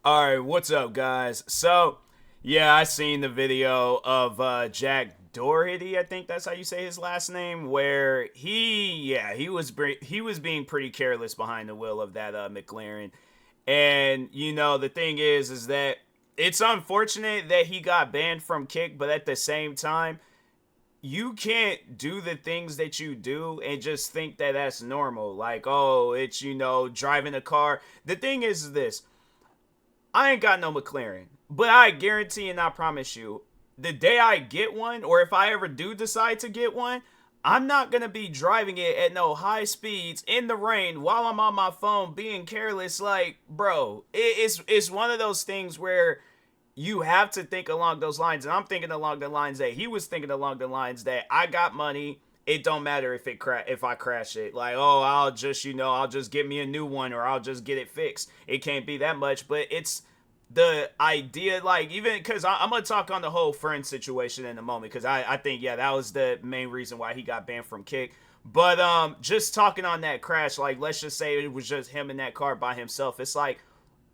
All right, what's up, guys? So, yeah, I seen the video of Jack Doherty. I think that's how you say his last name. Where he was being pretty careless behind the wheel of that McLaren. And the thing is that it's unfortunate that he got banned from Kick, but at the same time, you can't do the things that you do and just think that that's normal. Like, oh, it's driving a car. The thing is this: I ain't got no McLaren, but I guarantee and I promise you, the day I get one, or if I ever do decide to get one, I'm not gonna be driving it at no high speeds in the rain while I'm on my phone being careless. Like, bro, it's one of those things where you have to think along those lines, and I'm thinking along the lines that he was thinking along the lines that I got money. It don't matter if I crash it. Like, oh, I'll just get me a new one, or I'll just get it fixed. It can't be that much, but it's the idea, like, even because I'm gonna talk on the whole friend situation in a moment, because I think, yeah, that was the main reason why he got banned from Kick. But just talking on that crash, like, let's just say it was just him in that car by himself. It's like,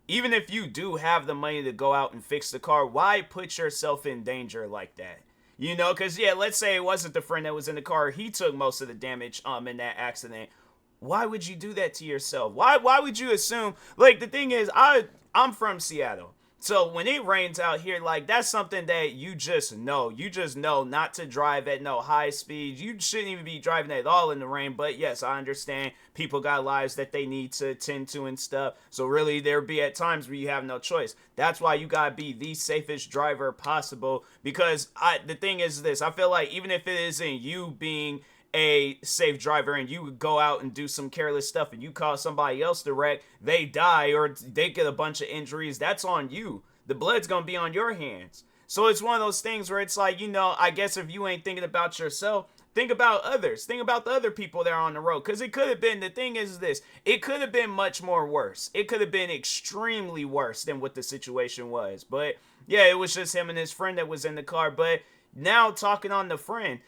even if you do have the money to go out and fix the car, why put yourself in danger like that? Because, yeah, let's say it wasn't the friend that was in the car. He took most of the damage in that accident. Why would you do that to yourself? Why would you assume? Like, the thing is, I'm from Seattle. So when it rains out here, like, that's something that you just know. You just know not to drive at no high speeds. You shouldn't even be driving at all in the rain. But yes, I understand people got lives that they need to tend to and stuff. So really, there be at times where you have no choice. That's why you gotta be the safest driver possible. Because the thing is this: I feel like even if it isn't you being a safe driver and you go out and do some careless stuff and you cause somebody else to wreck, they die or they get a bunch of injuries, that's on you. The blood's gonna be on your hands. So it's one of those things where it's like, I guess if you ain't thinking about yourself, think about others. Think about the other people that are on the road. Because it could have been, the thing is this, it could have been much more worse. It could have been extremely worse than what the situation was. But yeah, it was just him and his friend that was in the car. But now talking on the friend,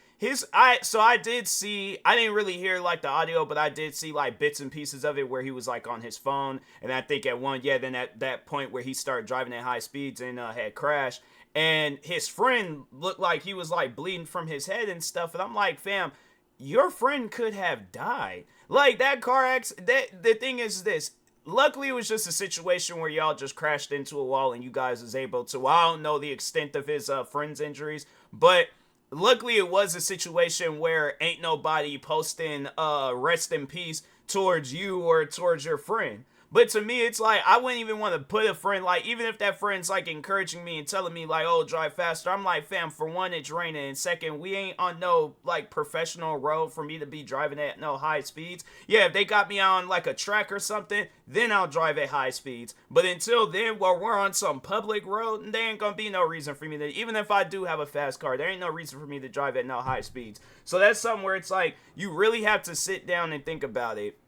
I did see, I didn't really hear like the audio, but I did see like bits and pieces of it where he was like on his phone, and I think then at that point where he started driving at high speeds and had crashed, and his friend looked like he was like bleeding from his head and stuff, and I'm like, fam, your friend could have died. Like, that car accident, the thing is this: luckily it was just a situation where y'all just crashed into a wall and you guys was able to, well, I don't know the extent of his friend's injuries, but luckily it was a situation where ain't nobody posting rest in peace towards you or towards your friend. But to me, it's like, I wouldn't even want to put a friend, like, even if that friend's like encouraging me and telling me like, oh, drive faster, I'm like, fam, for one, it's raining, and second, we ain't on no like professional road for me to be driving at no high speeds. Yeah, if they got me on like a track or something, then I'll drive at high speeds. But until then, while we're on some public road, there ain't gonna be no reason for me to, even if I do have a fast car, there ain't no reason for me to drive at no high speeds. So that's something where it's like, you really have to sit down and think about it.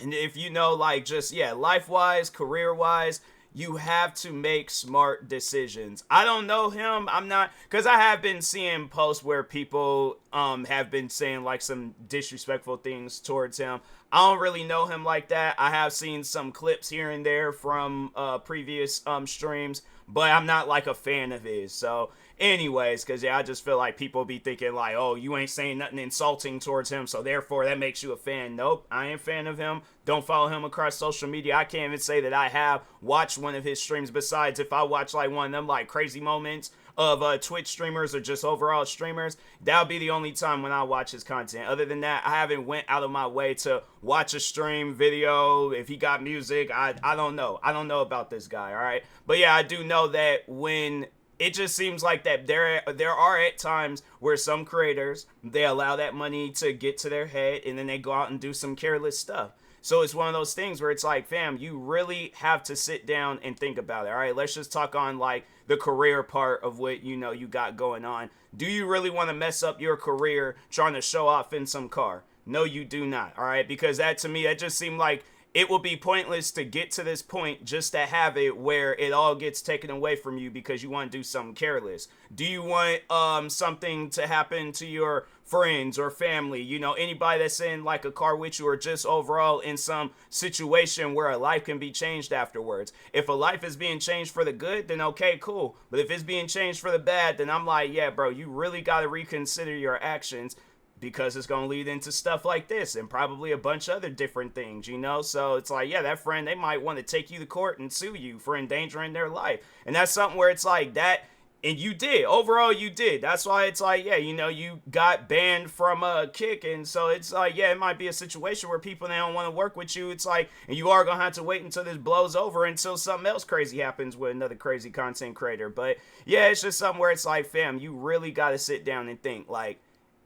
And if like, just, yeah, life wise, career wise, you have to make smart decisions. I don't know him. I'm not, because I have been seeing posts where people have been saying like some disrespectful things towards him. I don't really know him like that. I have seen some clips here and there from previous streams, but I'm not like a fan of his. So anyways, because yeah, I just feel like people be thinking like, oh, you ain't saying nothing insulting towards him, so therefore that makes you a fan. Nope, I ain't a fan of him. Don't follow him across social media. I can't even say that I have watched one of his streams, besides if I watch like one of them like crazy moments of Twitch streamers or just overall streamers. That'll be the only time when I watch his content. Other than that, I haven't went out of my way to watch a stream video. If he got music, I don't know. I don't know about this guy, all right? But yeah, I do know that when it just seems like that there are at times where some creators, they allow that money to get to their head and then they go out and do some careless stuff. So it's one of those things where it's like, fam, you really have to sit down and think about it. All right, let's just talk on like the career part of what you got going on. Do you really want to mess up your career trying to show off in some car? No, you do not. All right, because that, to me, that just seemed like it will be pointless to get to this point just to have it where it all gets taken away from you because you want to do something careless. Do you want something to happen to your friends or family, you know, anybody that's in like a car with you, or just overall in some situation where a life can be changed afterwards. If a life is being changed for the good, then okay, cool. But if it's being changed for the bad, then I'm like, yeah, bro, you really got to reconsider your actions, because it's going to lead into stuff like this and probably a bunch of other different things, you know? So it's like, yeah, that friend, they might want to take you to court and sue you for endangering their life. And that's something where it's like that. And you did. Overall, you did. That's why it's like, yeah, you know, you got banned from a kick. And so it's like, yeah, it might be a situation where people, they don't want to work with you. It's like, and you are going to have to wait until this blows over, until something else crazy happens with another crazy content creator. But yeah, it's just something where it's like, fam, you really got to sit down and think, like,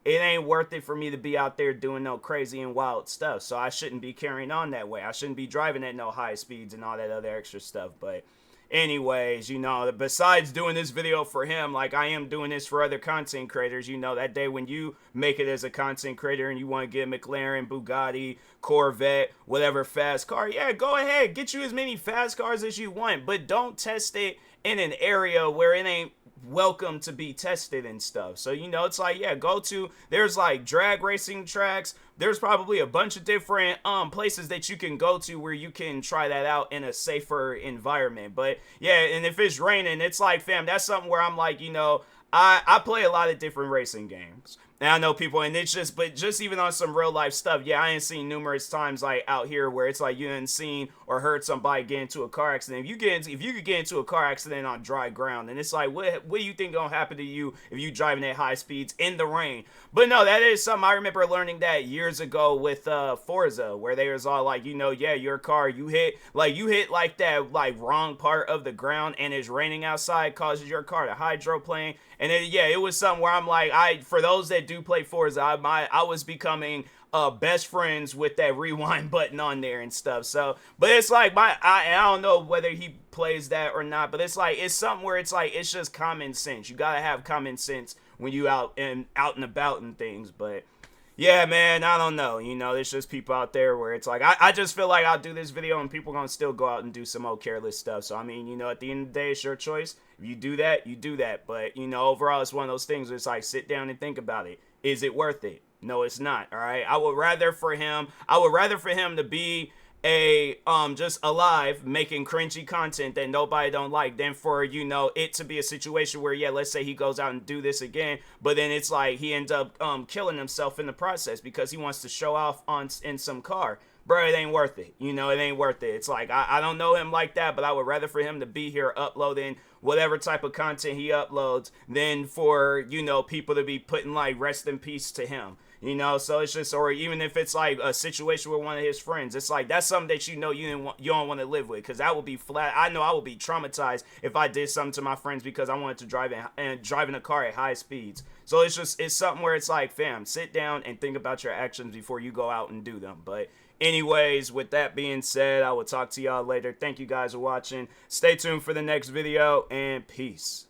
it ain't worth it for me to be out there doing no crazy and wild stuff. So I shouldn't be carrying on that way. I shouldn't be driving at no high speeds and all that other extra stuff. But anyways, you know, besides doing this video for him, like, I am doing this for other content creators. You know, that day when you make it as a content creator and you want to get McLaren, Bugatti, Corvette, whatever fast car, yeah, go ahead, get you as many fast cars as you want, but don't test it in an area where it ain't welcome to be tested and stuff. So, you know, it's like, yeah, there's like drag racing tracks, there's probably a bunch of different places that you can go to where you can try that out in a safer environment. But yeah, and if it's raining, it's like, fam, that's something where I'm like, you know, I play a lot of different racing games. And I know people, and it's just, but just even on some real life stuff, yeah, I ain't seen numerous times like out here where it's like you ain't seen or heard somebody get into a car accident. If you could get into a car accident on dry ground, and it's like, what do you think gonna happen to you if you driving at high speeds in the rain? But no, that is something I remember learning that years ago with Forza, where they was all like, you know, yeah, your car, you hit like that like wrong part of the ground, and it's raining outside, causes your car to hydroplane. And then, yeah, it was something where I'm like, for those that do play Forza, I was becoming best friends with that rewind button on there and stuff. So, but it's like, I don't know whether he plays that or not, but it's like, it's something where it's like, it's just common sense. You gotta have common sense when you out and about and things. But yeah, man, I don't know. You know, there's just people out there where it's like, I just feel like I'll do this video and people gonna still go out and do some old careless stuff. So, I mean, you know, at the end of the day, it's your choice. If you do that, you do that. But, you know, overall, it's one of those things where it's like, sit down and think about it. Is it worth it? No, it's not. All right. I would rather for him to be just alive making cringy content that nobody don't like, than for, you know, it to be a situation where, yeah, let's say he goes out and do this again, but then it's like he ends up killing himself in the process because he wants to show off in some car. Bro, it ain't worth it. You know, it ain't worth it. It's like, I don't know him like that, but I would rather for him to be here uploading whatever type of content he uploads than for, you know, people to be putting like rest in peace to him. You know, so it's just, or even if it's like a situation with one of his friends, it's like, that's something that, you know, you don't want to live with, because that would be flat. I know I would be traumatized if I did something to my friends because I wanted to drive in a car at high speeds. So it's something where it's like, fam, sit down and think about your actions before you go out and do them. But anyways, with that being said, I will talk to y'all later. Thank you guys for watching. Stay tuned for the next video, and peace.